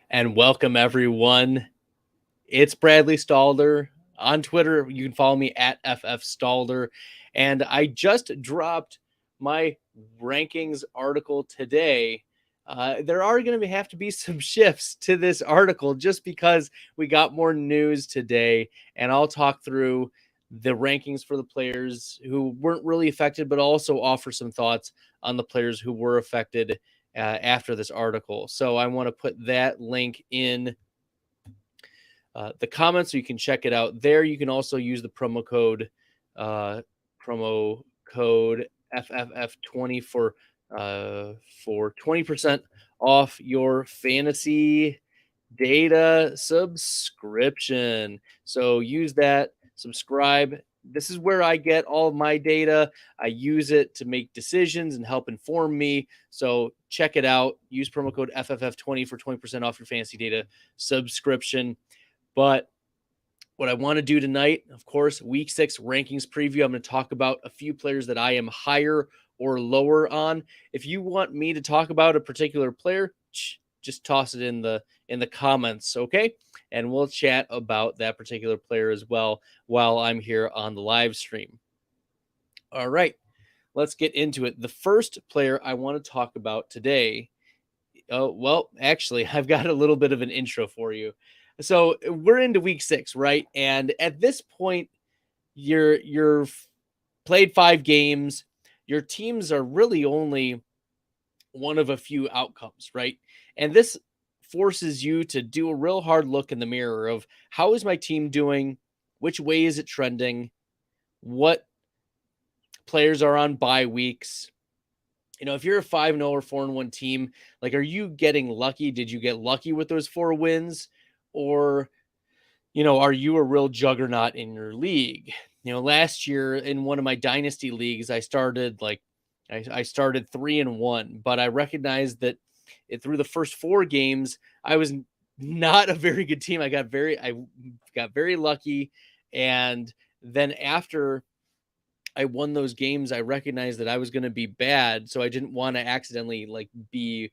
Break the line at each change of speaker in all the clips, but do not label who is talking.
And welcome everyone. It's Bradley Stalder. On Twitter, you can follow me at FFStalder. And I just dropped my rankings article today. There are going to have to be some shifts to this article just because we got more news today. And I'll talk through the rankings for the players who weren't really affected, but also offer some thoughts on the players who were affected after this article. So I want to put that link in the comments so you can check it out there. You can also use the promo code FFF20 for 20% off your fantasy data subscription. So use that, subscribe. This is where I get all of my data. I use it to make decisions and help inform me. So check it out. Use promo code FFF20 for 20% off your fantasy data subscription. But what I want to do tonight, of course, week 6 rankings preview. I'm going to talk about a few players that I am higher or lower on. If you want me to talk about a particular player, just toss it in the comments, okay? And we'll chat about that particular player as well while I'm here on the live stream. All right, let's get into it. The first player I want to talk about today, actually, I've got a little bit of an intro for you. So we're into week 6, right? And at this point, you're played 5 games. Your teams are really only one of a few outcomes, right? And this forces you to do a real hard look in the mirror of how is my team doing? Which way is it trending? What players are on bye weeks? If you're a 5-0 or 4-1 team, like, are you getting lucky? Did you get lucky with those 4 wins? Or, are you a real juggernaut in your league? Last year in one of my dynasty leagues, I started 3-1, but I recognized that through the first 4 games, I was not a very good team. I got very lucky. And then after I won those games, I recognized that I was going to be bad. So I didn't want to accidentally be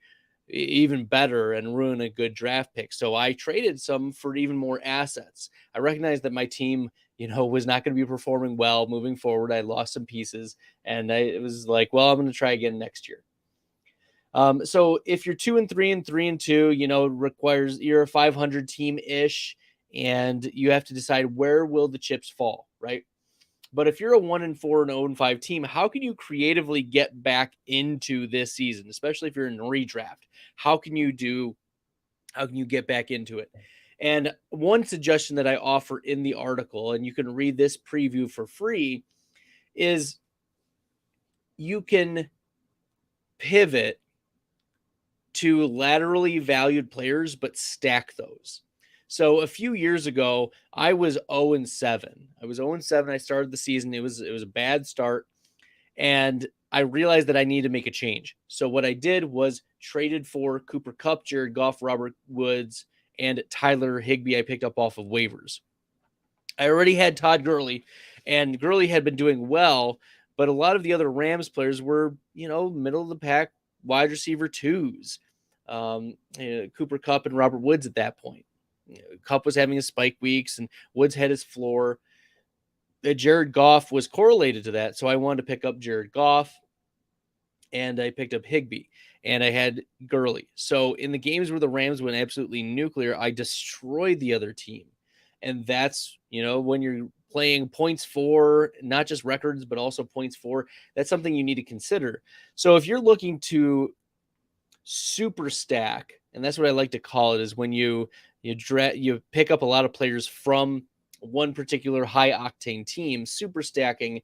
even better and ruin a good draft pick. So I traded some for even more assets. I recognized that my team, was not going to be performing well moving forward. I lost some pieces and it was like, well, I'm going to try again next year. So if you're 2-3 and 3-2, requires you're a 500 team ish, and you have to decide where will the chips fall, right? But if you're a 1-4 and 0-5 team, how can you creatively get back into this season, especially if you're in redraft? How can you get back into it? And one suggestion that I offer in the article, and you can read this preview for free, is you can pivot to laterally valued players, but stack those. So a few years ago, I was 0-7. I was 0-7. I started the season. It was a bad start. And I realized that I needed to make a change. So what I did was traded for Cooper Kupp, Jared Goff, Robert Woods, and Tyler Higbee I picked up off of waivers. I already had Todd Gurley, and Gurley had been doing well, but a lot of the other Rams players were, middle of the pack wide receiver 2s. Cooper Kupp and Robert Woods at that point. Kupp was having his spike weeks, and Woods had his floor. Jared Goff was correlated to that, so I wanted to pick up Jared Goff, and I picked up Higbee, and I had Gurley. So in the games where the Rams went absolutely nuclear, I destroyed the other team. And that's, when you're playing points for, not just records, but also points for, that's something you need to consider. So if you're looking to super stack, and that's what I like to call it, is when you pick up a lot of players from one particular high octane team, super stacking.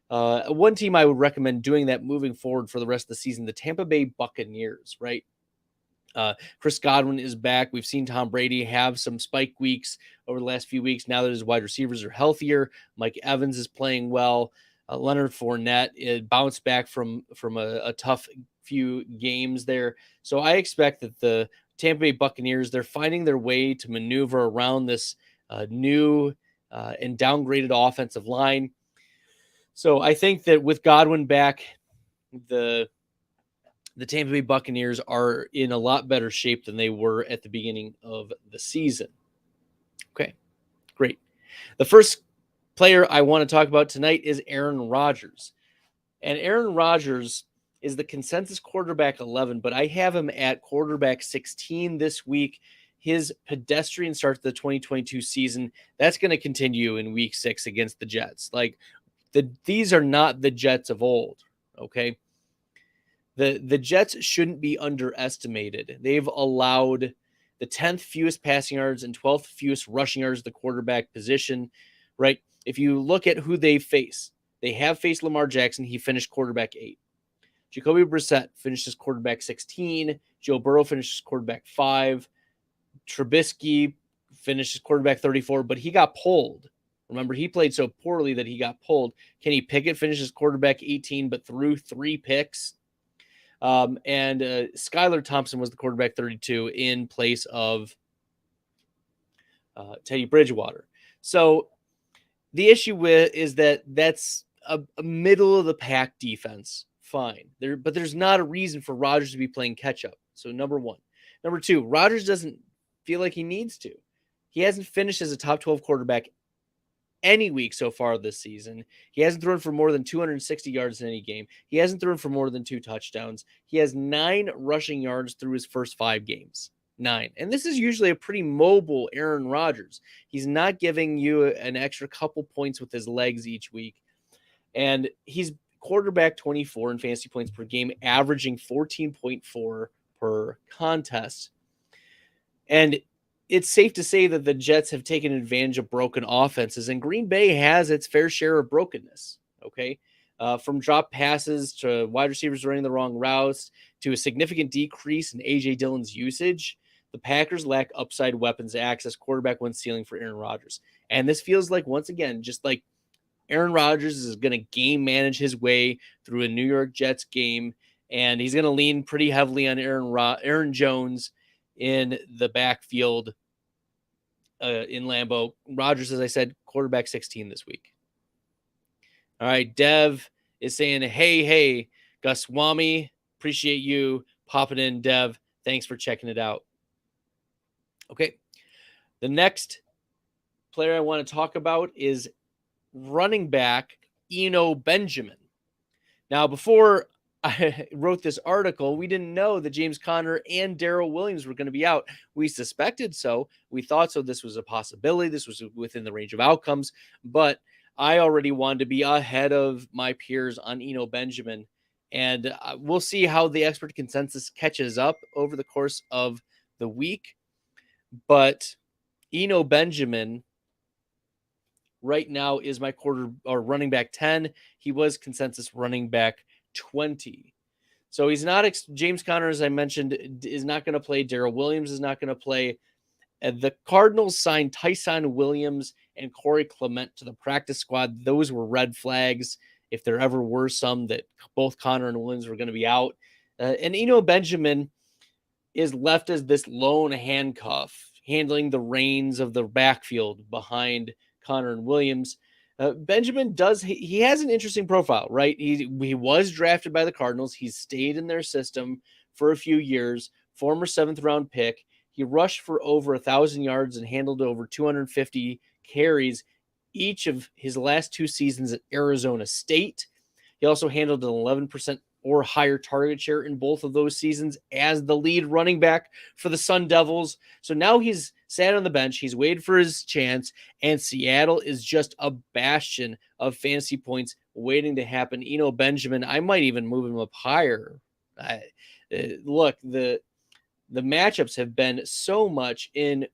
One team I would recommend doing that moving forward for the rest of the season, the Tampa Bay Buccaneers, right? Chris Godwin is back. We've seen Tom Brady have some spike weeks over the last few weeks. Now that his wide receivers are healthier, Mike Evans is playing well. Leonard Fournette bounced back from a tough few games there. So I expect that the Tampa Bay Buccaneers, they're finding their way to maneuver around this new and downgraded offensive line. So I think that with Godwin back, the the Tampa Bay Buccaneers are in a lot better shape than they were at the beginning of the season. Okay, great. The first player I want to talk about tonight is Aaron Rodgers. And Aaron Rodgers is the consensus quarterback 11, but I have him at quarterback 16 this week. His pedestrian start to the 2022 season, that's going to continue in week 6 against the Jets. Like, these are not the Jets of old, okay? The Jets shouldn't be underestimated. They've allowed the 10th fewest passing yards and 12th fewest rushing yards at the quarterback position, right? If you look at who they face, they have faced Lamar Jackson. He finished quarterback 8. Jacoby Brissett finished as quarterback 16. Joe Burrow finished as quarterback 5. Trubisky finished as quarterback 34, but he got pulled. Remember, he played so poorly that he got pulled. Kenny Pickett finished as quarterback 18, but threw 3 picks. And Skylar Thompson was the quarterback 32 in place of Teddy Bridgewater. So the issue is that that's a middle of the pack defense. Fine. But there's not a reason for Rodgers to be playing catch up. So number 1. Number 2, Rodgers doesn't feel like he needs to. He hasn't finished as a top 12 quarterback any week so far this season. He hasn't thrown for more than 260 yards in any game. He hasn't thrown for more than 2 touchdowns. He has 9 rushing yards through his first 5 games. 9. And this is usually a pretty mobile Aaron Rodgers. He's not giving you an extra couple points with his legs each week. And he's quarterback 24 in fantasy points per game, averaging 14.4 per contest. And it's safe to say that the Jets have taken advantage of broken offenses, and Green Bay has its fair share of brokenness, okay? From drop passes to wide receivers running the wrong routes to a significant decrease in A.J. Dillon's usage, the Packers lack upside weapons to access quarterback one ceiling for Aaron Rodgers. And this feels like, once again, just like Aaron Rodgers is going to game manage his way through a New York Jets game, and he's going to lean pretty heavily on Aaron Jones in the backfield in Lambeau. Rodgers, as I said, quarterback 16 this week. All right, Dev is saying, hey, Goswami, appreciate you popping in, Dev. Thanks for checking it out. Okay, the next player I want to talk about is running back Eno Benjamin. Now, before I wrote this article, we didn't know that James Conner and Darrell Williams were going to be out. We suspected so. We thought so. This was a possibility. This was within the range of outcomes. But I already wanted to be ahead of my peers on Eno Benjamin. And we'll see how the expert consensus catches up over the course of the week. But Eno Benjamin right now is my running back 10. He was consensus running back 20. So he's not James Conner, as I mentioned, is not going to play. Darrell Williams is not going to play. The Cardinals signed Tyson Williams and Corey Clement to the practice squad. Those were red flags, if there ever were some, that both Conner and Williams were going to be out. And Eno Benjamin is left as this lone handcuff, handling the reins of the backfield behind Conner and Williams. Benjamin he has an interesting profile, right? He was drafted by the Cardinals. He's stayed in their system for a few years, former 7th round pick. He rushed for over 1,000 yards and handled over 250 carries each of his last 2 seasons at Arizona State. He also handled an 11% or higher target share in both of those seasons as the lead running back for the Sun Devils. So now he's sat on the bench. He's waited for his chance, and Seattle is just a bastion of fantasy points waiting to happen. Eno Benjamin, I might even move him up higher. Look, the matchups have been so much in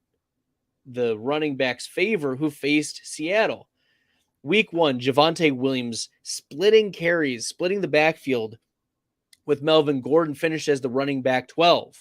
the running back's favor who faced Seattle. Week 1, Javonte Williams splitting carries, splitting the backfield with Melvin Gordon, finished as the running back 12.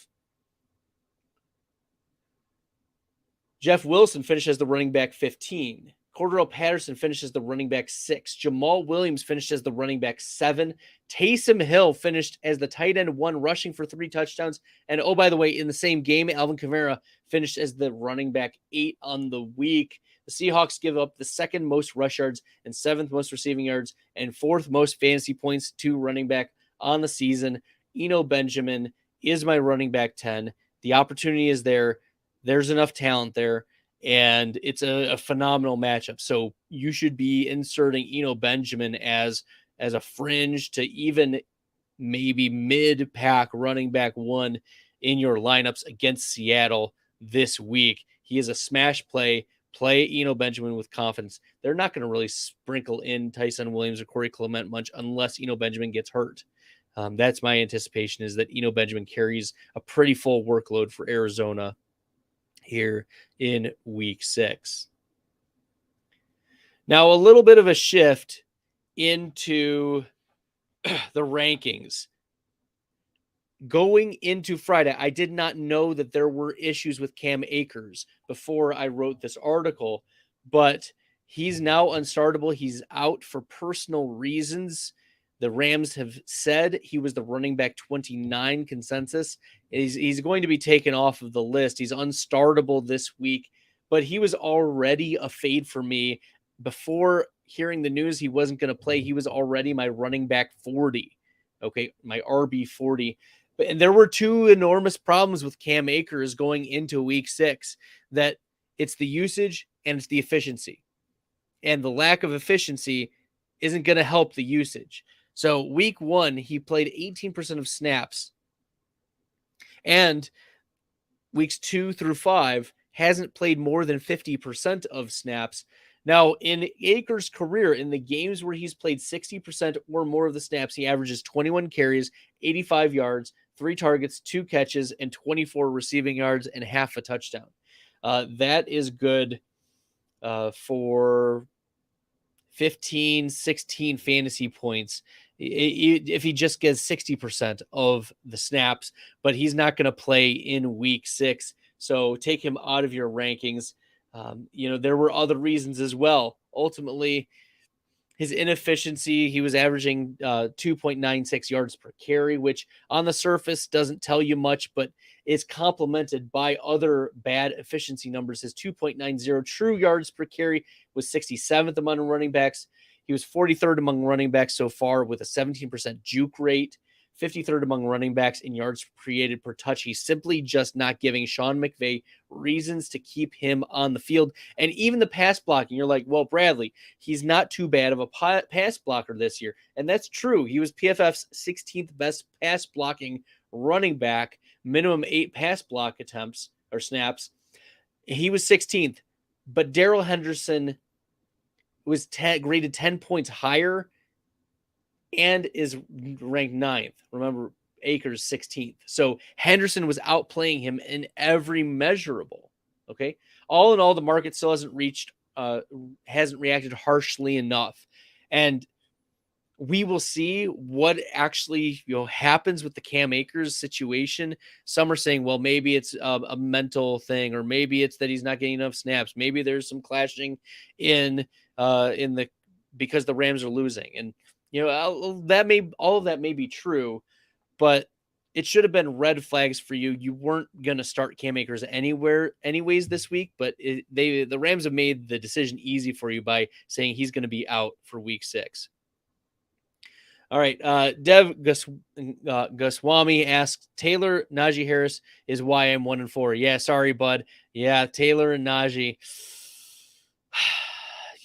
Jeff Wilson finished as the running back 15. Cordero Patterson finished as the running back 6. Jamal Williams finished as the running back 7. Taysom Hill finished as the tight end 1, rushing for 3 touchdowns. And oh, by the way, in the same game, Alvin Kamara finished as the running back 8 on the week. The Seahawks give up the 2nd most rush yards and 7th most receiving yards and 4th most fantasy points to running back on the season. Eno Benjamin is my running back 10. The opportunity is there. There's enough talent there, and it's a phenomenal matchup. So you should be inserting Eno Benjamin as a fringe to even maybe mid-pack running back 1 in your lineups against Seattle this week. He is a smash play. Play Eno Benjamin with confidence. They're not going to really sprinkle in Tyson Williams or Corey Clement much unless Eno Benjamin gets hurt. That's my anticipation, is that Eno Benjamin carries a pretty full workload for Arizona here in week 6. Now, a little bit of a shift into the rankings. Going into Friday, I did not know that there were issues with Cam Akers before I wrote this article, but he's now unstartable. He's out for personal reasons. The Rams have said he was the running back 29 consensus. He's going to be taken off of the list. He's unstartable this week, but he was already a fade for me. Before hearing the news he wasn't going to play, he was already my running back 40. Okay, my RB 40. And there were 2 enormous problems with Cam Akers going into week 6, that it's the usage and it's the efficiency. And the lack of efficiency isn't going to help the usage. So week 1, he played 18% of snaps. And weeks 2 through 5 hasn't played more than 50% of snaps. Now, in Akers' career, in the games where he's played 60% or more of the snaps, he averages 21 carries, 85 yards, 3 targets, 2 catches, and 24 receiving yards and half a touchdown. That is good for 15, 16 fantasy points if he just gets 60% of the snaps, but he's not going to play in week 6. So take him out of your rankings. There were other reasons as well. Ultimately, his inefficiency, he was averaging 2.96 yards per carry, which on the surface doesn't tell you much, but is complemented by other bad efficiency numbers. His 2.90 true yards per carry was 67th among running backs. He was 43rd among running backs so far with a 17% juke rate, 53rd among running backs in yards created per touch. He's simply just not giving Sean McVay reasons to keep him on the field. And even the pass blocking, you're like, well, Bradley, he's not too bad of a pass blocker this year. And that's true. He was PFF's 16th best pass blocking running back, minimum 8 pass block attempts or snaps. He was 16th, but Darrell Henderson was graded 10 points higher and is ranked 9th. Remember, Akers 16th. So Henderson was outplaying him in every measurable. Okay. All in all, the market still hasn't reacted harshly enough. And we will see what actually happens with the Cam Akers situation. Some are saying, well, maybe it's a mental thing, or maybe it's that he's not getting enough snaps. Maybe there's some clashing in because the Rams are losing. And all of that may be true, but it should have been red flags for you. You weren't going to start Cam Akers anyways this week, but the Rams have made the decision easy for you by saying he's going to be out for week 6. All right. Dev Goswami asks, Taylor, Najee Harris is why I'm 1-4. Yeah, sorry, bud. Yeah, Taylor and Najee.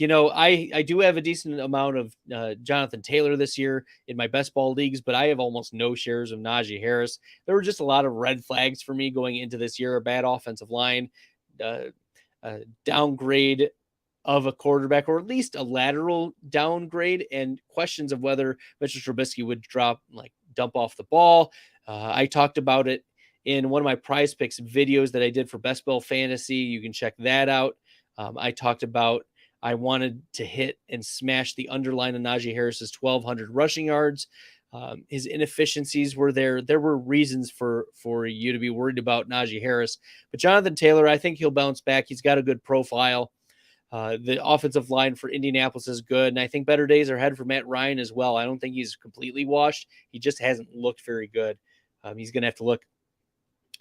I do have a decent amount of Jonathan Taylor this year in my best ball leagues, but I have almost no shares of Najee Harris. There were just a lot of red flags for me going into this year. A bad offensive line, downgrade of a quarterback, or at least a lateral downgrade, and questions of whether Mitchell Trubisky would dump off the ball. I talked about it in one of my Prize Picks videos that I did for Best Ball Fantasy. You can check that out. I talked about I wanted to hit and smash the underline of Najee Harris's 1,200 rushing yards. His inefficiencies were there. There were reasons for you to be worried about Najee Harris. But Jonathan Taylor, I think he'll bounce back. He's got a good profile. The offensive line for Indianapolis is good, and I think better days are ahead for Matt Ryan as well. I don't think he's completely washed. He just hasn't looked very good. He's going to have to look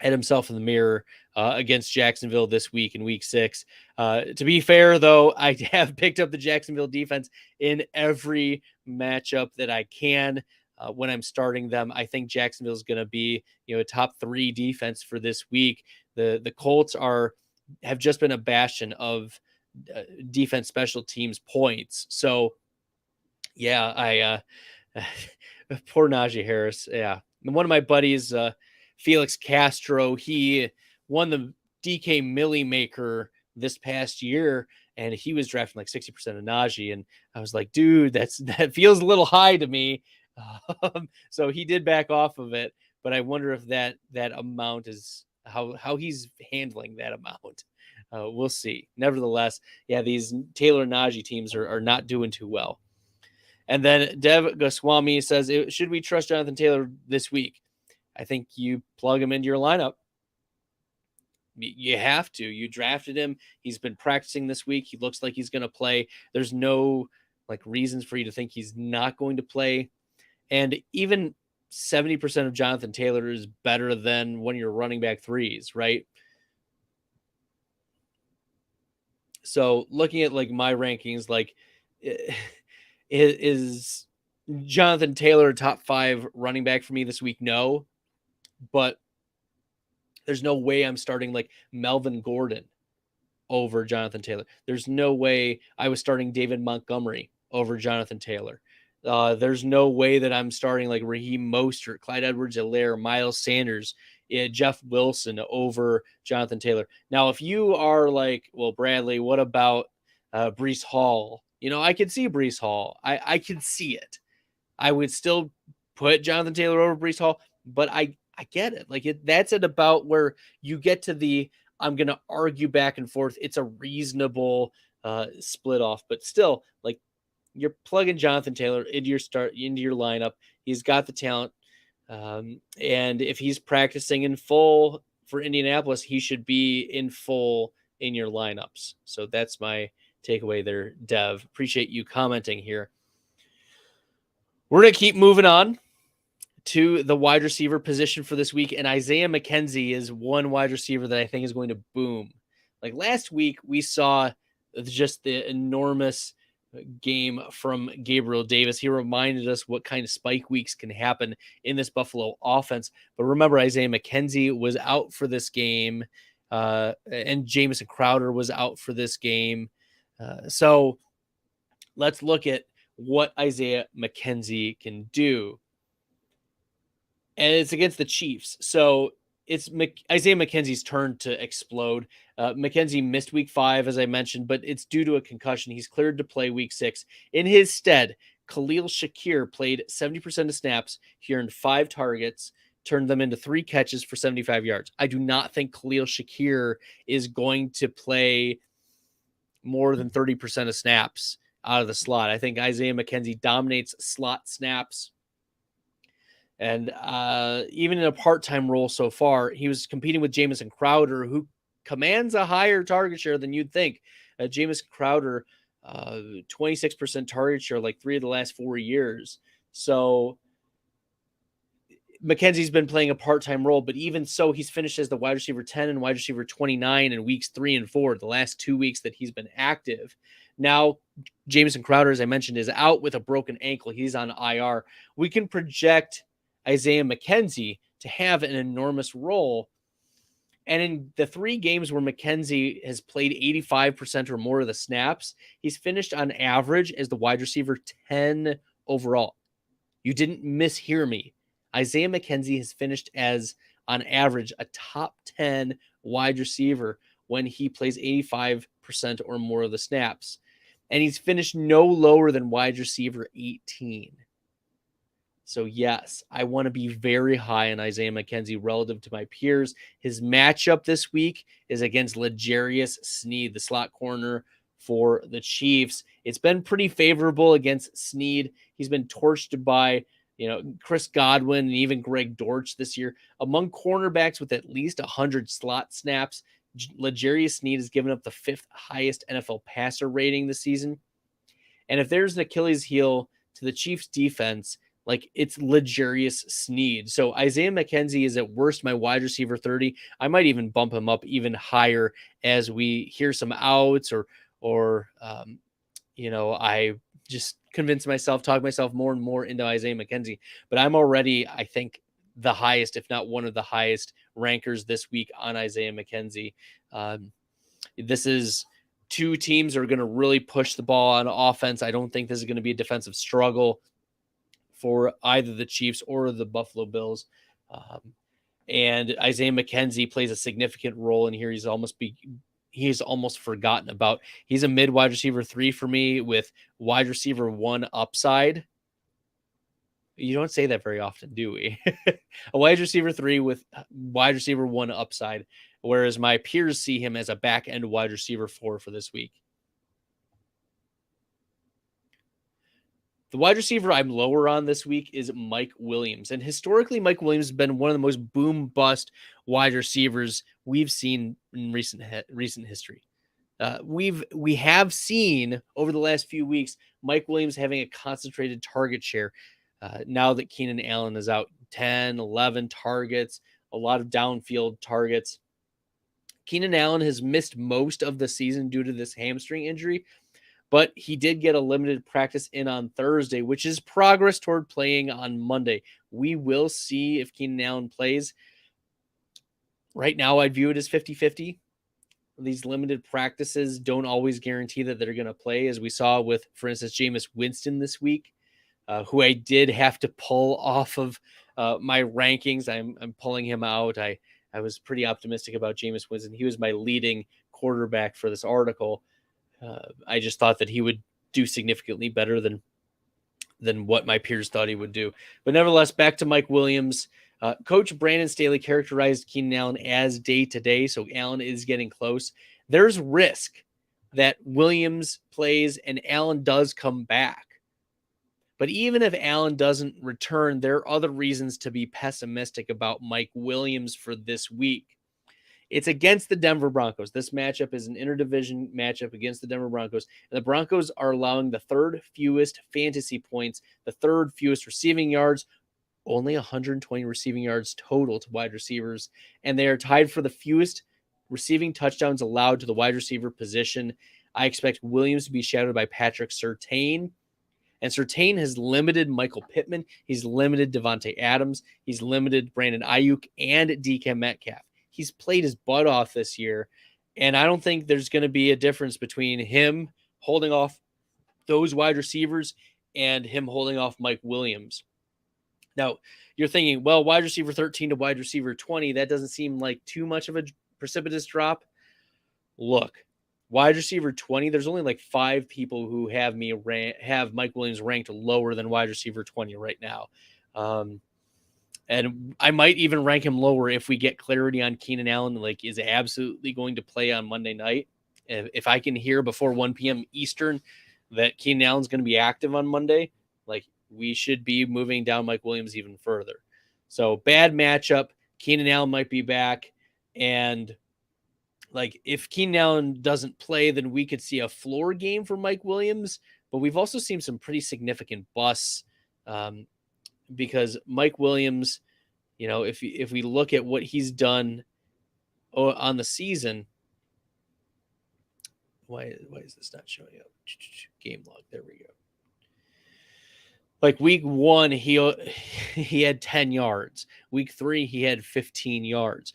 at himself in the mirror against Jacksonville this week in week 6. To be fair, though, I have picked up the Jacksonville defense in every matchup that I can. when I'm starting them. I think Jacksonville is going to be, a top 3 defense for this week. The Colts have just been a bastion of defense special teams points. So yeah, poor Najee Harris. Yeah. And one of my buddies, Felix Castro, he won the DK Millie Maker this past year, and he was drafting like 60% of Najee. And I was like, dude, that feels a little high to me. So he did back off of it, but I wonder if that amount is how he's handling that amount. We'll see. Nevertheless, yeah, these Taylor Najee teams are not doing too well. And then Dev Goswami says, should we trust Jonathan Taylor this week? I think you plug him into your lineup. You have to. You drafted him. He's been practicing this week. He looks like he's going to play. There's no reasons for you to think he's not going to play. And even 70% of Jonathan Taylor is better than one of your running back 3s, right? So looking at my rankings, is Jonathan Taylor top 5 running back for me this week? No, but there's no way I'm starting Melvin Gordon over Jonathan Taylor. There's no way I was starting David Montgomery over Jonathan Taylor. There's no way that I'm starting Raheem Mostert, Clyde Edwards-Helaire, Miles Sanders, Jeff Wilson over Jonathan Taylor. Now, if you are well, Bradley, what about Breece Hall? I could see Breece Hall. I can see it. I would still put Jonathan Taylor over Breece Hall, but I get it. That's at about where you get to I'm going to argue back and forth. It's a reasonable split off, but still, you're plugging Jonathan Taylor into your lineup. He's got the talent. And if he's practicing in full for Indianapolis, he should be in full in your lineups. So that's my takeaway there, Dev. Appreciate you commenting here. We're going to keep moving on to the wide receiver position for this week. And Isaiah McKenzie is one wide receiver that I think is going to boom. Last week, we saw just the enormous game from Gabriel Davis. He reminded us what kind of spike weeks can happen in this Buffalo offense. But remember, Isaiah McKenzie was out for this game, and Jamison Crowder was out for this game. So let's look at what Isaiah McKenzie can do. And it's against the Chiefs. So it's Isaiah McKenzie's turn to explode. McKenzie missed week 5, as I mentioned, but it's due to a concussion. He's cleared to play week 6. In his stead, Khalil Shakir played 70% of snaps. He earned 5 targets, turned them into 3 catches for 75 yards. I do not think Khalil Shakir is going to play more than 30% of snaps out of the slot. I think Isaiah McKenzie dominates slot snaps. And even in a part-time role so far, he was competing with Jamison Crowder, who commands a higher target share than you'd think. Jamison Crowder, 26% target share, 3 of the last 4 years. So McKenzie's been playing a part-time role, but even so, he's finished as the wide receiver 10 and wide receiver 29 in weeks 3 and 4, the last 2 weeks that he's been active. Now, Jamison Crowder, as I mentioned, is out with a broken ankle. He's on IR. We can project Isaiah McKenzie to have an enormous role. And in the 3 games where McKenzie has played 85% or more of the snaps, he's finished on average as the wide receiver 10 overall. You didn't mishear me. Isaiah McKenzie has finished as, on average, a top 10 wide receiver when he plays 85% or more of the snaps. And he's finished no lower than wide receiver 18. So yes, I want to be very high on Isaiah McKenzie relative to my peers. His matchup this week is against L'Jarius Sneed, the slot corner for the Chiefs. It's been pretty favorable against Sneed. He's been torched by, Chris Godwin and even Greg Dortch this year. Among cornerbacks with at least 100 slot snaps, L'Jarius Sneed has given up the 5th highest NFL passer rating this season. And if there's an Achilles heel to the Chiefs defense, it's L'Jarius Sneed. So Isaiah McKenzie is at worst my wide receiver 30. I might even bump him up even higher as we hear some outs or I just talk myself more and more into Isaiah Mckenzie. But I'm already, I think, the highest, if not one of the highest rankers this week on Isaiah Mckenzie. This is two teams are going to really push the ball on offense. I don't think this is going to be a defensive struggle for either the Chiefs or the Buffalo Bills. And Isaiah Mckenzie plays a significant role in here. He's almost forgotten about. He's a mid wide receiver 3 for me with wide receiver 1 upside. You don't say that very often, do we? A wide receiver 3 with wide receiver 1 upside, whereas my peers see him as a back end wide receiver 4 for this week. The wide receiver I'm lower on this week is Mike Williams. And historically, Mike Williams has been one of the most boom bust wide receivers we've seen in recent history. We have seen over the last few weeks Mike Williams having a concentrated target share. Now that Keenan Allen is out, 10, 11 targets, a lot of downfield targets. Keenan Allen has missed most of the season due to this hamstring injury, but he did get a limited practice in on Thursday, which is progress toward playing on Monday. We will see if Keenan Allen plays. Right now, I'd view it as 50-50. These limited practices don't always guarantee that they're going to play, as we saw with, for instance, Jameis Winston this week, who I did have to pull off of my rankings. I'm pulling him out. I was pretty optimistic about Jameis Winston. He was my leading quarterback for this article. I just thought that he would do significantly better than what my peers thought he would do. But nevertheless, back to Mike Williams. Coach Brandon Staley characterized Keenan Allen as day-to-day, so Allen is getting close. There's risk that Williams plays and Allen does come back. But even if Allen doesn't return, there are other reasons to be pessimistic about Mike Williams for this week. It's against the Denver Broncos. This matchup is an interdivision matchup against the Denver Broncos. And the Broncos are allowing the third fewest fantasy points, the third fewest receiving yards, only 120 receiving yards total to wide receivers. And they are tied for the fewest receiving touchdowns allowed to the wide receiver position. I expect Williams to be shadowed by Patrick Surtain. And Surtain has limited Michael Pittman. He's limited Devontae Adams. He's limited Brandon Ayuk and DK Metcalf. He's played his butt off this year, and I don't think there's going to be a difference between him holding off those wide receivers and him holding off Mike Williams. Now, you're thinking, well, wide receiver 13 to wide receiver 20, that doesn't seem like too much of a precipitous drop. Look, wide receiver 20, there's only like 5 people who have Mike Williams ranked lower than wide receiver 20 right now. And I might even rank him lower if we get clarity on Keenan Allen, like is absolutely going to play on Monday night. If I can hear before 1 p.m. Eastern that Keenan Allen's going to be active on Monday, like we should be moving down Mike Williams even further. So bad matchup. Keenan Allen might be back. And like if Keenan Allen doesn't play, then we could see a floor game for Mike Williams. But we've also seen some pretty significant busts. Because Mike Williams, you know, if we look at what he's done on the season, why is this not showing up? Game log, there we go. Like week 1, he had 10 yards. Week 3, he had 15 yards.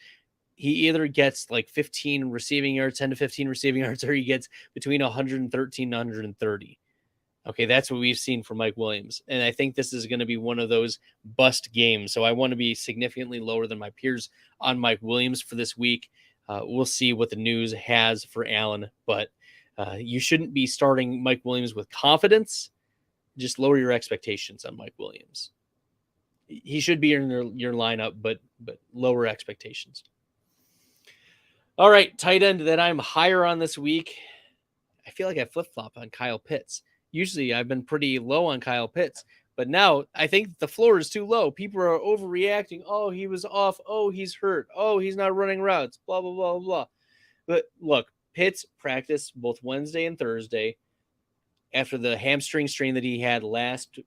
He either gets like 15 receiving yards, 10 to 15 receiving yards, or he gets between 113 and 130. Okay, that's what we've seen from Mike Williams. And I think this is going to be one of those bust games. So I want to be significantly lower than my peers on Mike Williams for this week. We'll see what the news has for Allen. But you shouldn't be starting Mike Williams with confidence. Just lower your expectations on Mike Williams. He should be in your lineup, but lower expectations. All right, tight end that I'm higher on this week. I feel like I flip-flop on Kyle Pitts. Usually I've been pretty low on Kyle Pitts, but now I think the floor is too low. People are overreacting. Oh, he was off. Oh, he's hurt. Oh, he's not running routes. Blah, blah, blah, blah. But look, Pitts practiced both Wednesday and Thursday after the hamstring strain that he had last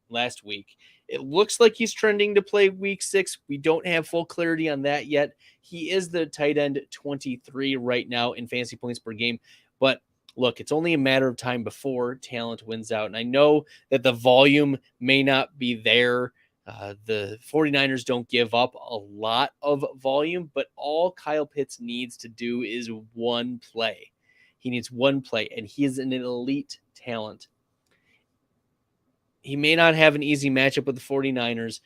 week. It looks like he's trending to play week 6. We don't have full clarity on that yet. He is the tight end 23 right now in fantasy points per game, but look, it's only a matter of time before talent wins out. And I know that the volume may not be there. The 49ers don't give up a lot of volume, but all Kyle Pitts needs to do is one play. He needs one play, and he is an elite talent. He may not have an easy matchup with the 49ers,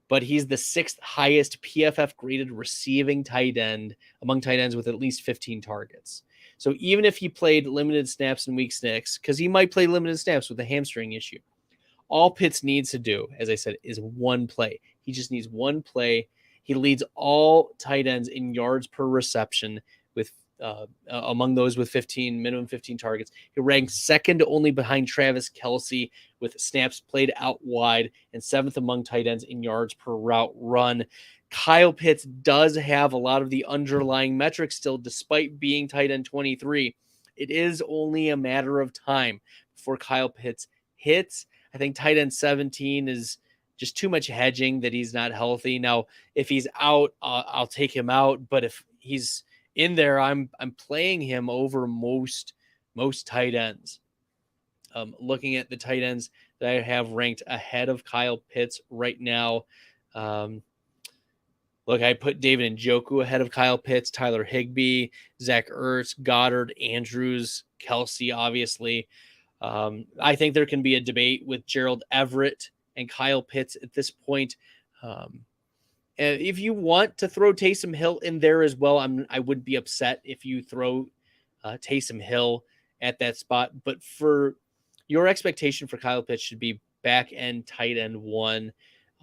but he's the 6th highest PFF graded receiving tight end among tight ends with at least 15 targets. So even if he played limited snaps in week 6, because he might play limited snaps with a hamstring issue, all Pitts needs to do, as I said, is one play. He just needs one play. He leads all tight ends in yards per reception with among those with minimum 15 targets. He ranks second only behind Travis Kelce with snaps played out wide and 7th among tight ends in yards per route run. Kyle Pitts does have a lot of the underlying metrics still, despite being tight end 23. It is only a matter of time before Kyle Pitts hits. I think tight end 17 is just too much hedging that he's not healthy. Now, if he's out, I'll take him out. But if he's in there, I'm playing him over most tight ends. Looking at the tight ends that I have ranked ahead of Kyle Pitts right now. Look, I put David Njoku ahead of Kyle Pitts, Tyler Higbee, Zach Ertz, Goddard, Andrews, Kelce, obviously. I think there can be a debate with Gerald Everett and Kyle Pitts at this point. If you want to throw Taysom Hill in there as well, I wouldn't be upset if you throw Taysom Hill at that spot. But for your expectation for Kyle Pitts should be back end tight end 1.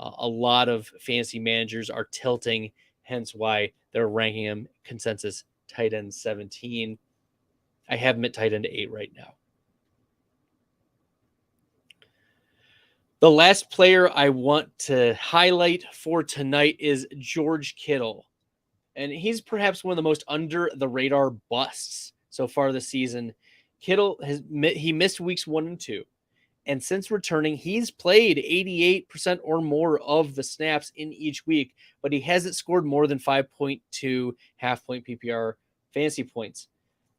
A lot of fantasy managers are tilting, hence why they're ranking him consensus tight end 17. I have him at tight end 8 right now. The last player I want to highlight for tonight is George Kittle. And he's perhaps one of the most under the radar busts so far this season. Kittle he missed weeks 1 and 2. And since returning, he's played 88% or more of the snaps in each week, but he hasn't scored more than 5.2 half-point PPR fantasy points.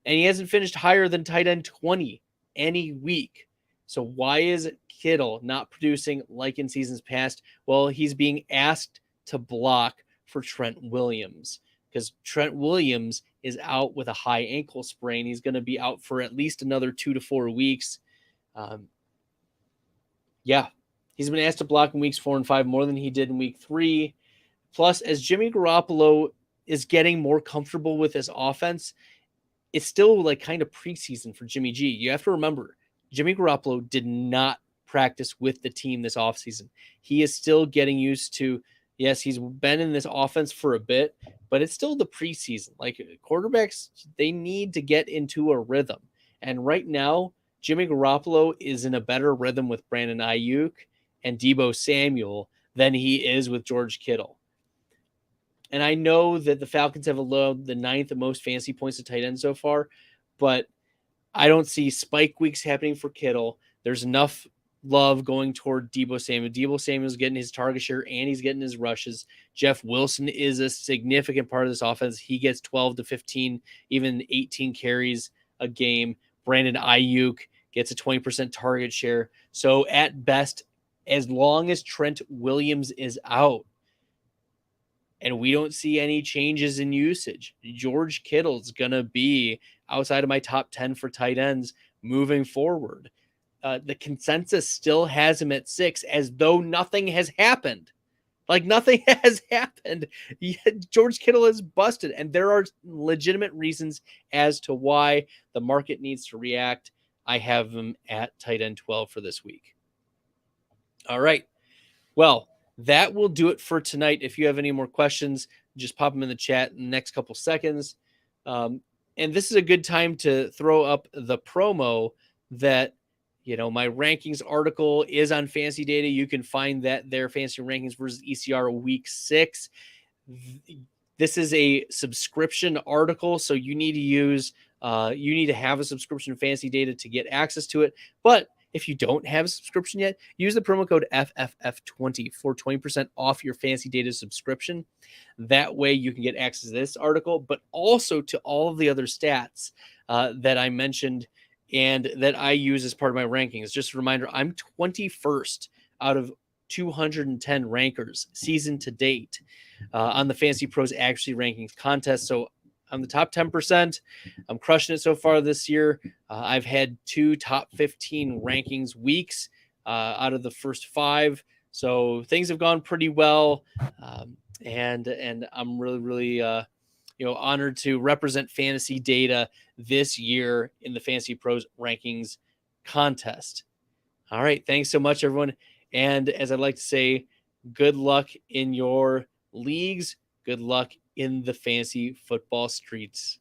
And he hasn't finished higher than tight end 20 any week. So why is Kittle not producing like in seasons past? Well, he's being asked to block for Trent Williams because Trent Williams is out with a high ankle sprain. He's going to be out for at least another 2 to 4 weeks. He's been asked to block in weeks 4 and 5 more than he did in week 3. Plus, as Jimmy Garoppolo is getting more comfortable with his offense, it's still like kind of preseason for Jimmy G. You have to remember, Jimmy Garoppolo did not practice with the team this offseason. He is still getting used to, yes, he's been in this offense for a bit, but it's still the preseason. Like quarterbacks, they need to get into a rhythm. And right now, Jimmy Garoppolo is in a better rhythm with Brandon Ayuk and Deebo Samuel than he is with George Kittle. And I know that the Falcons have allowed the 9th most fantasy points to tight end so far, but I don't see spike weeks happening for Kittle. There's enough love going toward Deebo Samuel. Deebo Samuel's getting his target share and he's getting his rushes. Jeff Wilson is a significant part of this offense. He gets 12 to 15, even 18 carries a game. Brandon Ayuk gets a 20% target share. So at best, as long as Trent Williams is out and we don't see any changes in usage, George Kittle's going to be outside of my top 10 for tight ends moving forward. The consensus still has him at 6 as though nothing has happened. Like nothing has happened. George Kittle is busted, and there are legitimate reasons as to why the market needs to react. I have him at tight end 12 for this week. All right. Well, that will do it for tonight. If you have any more questions, just pop them in the chat in the next couple seconds. And this is a good time to throw up the promo that, my rankings article is on Fantasy Data. You can find that there, Fantasy Rankings versus ECR Week 6. This is a subscription article, so you need to have a subscription to Fantasy Data to get access to it. But if you don't have a subscription yet, use the promo code FFF20 for 20% off your Fantasy Data subscription. That way you can get access to this article, but also to all of the other stats that I mentioned and that I use as part of my rankings. Just a reminder, I'm 21st out of 210 rankers season to date on the FantasyPros Accuracy Rankings Contest. So I'm the top 10%. I'm crushing it so far this year. I've had 2 top 15 rankings weeks out of the first 5. So things have gone pretty well. And I'm really honored to represent fantasy data this year in the FantasyPros Rankings Contest. All right. Thanks so much, everyone. And as I'd like to say, good luck in your leagues. Good luck in the fantasy football streets.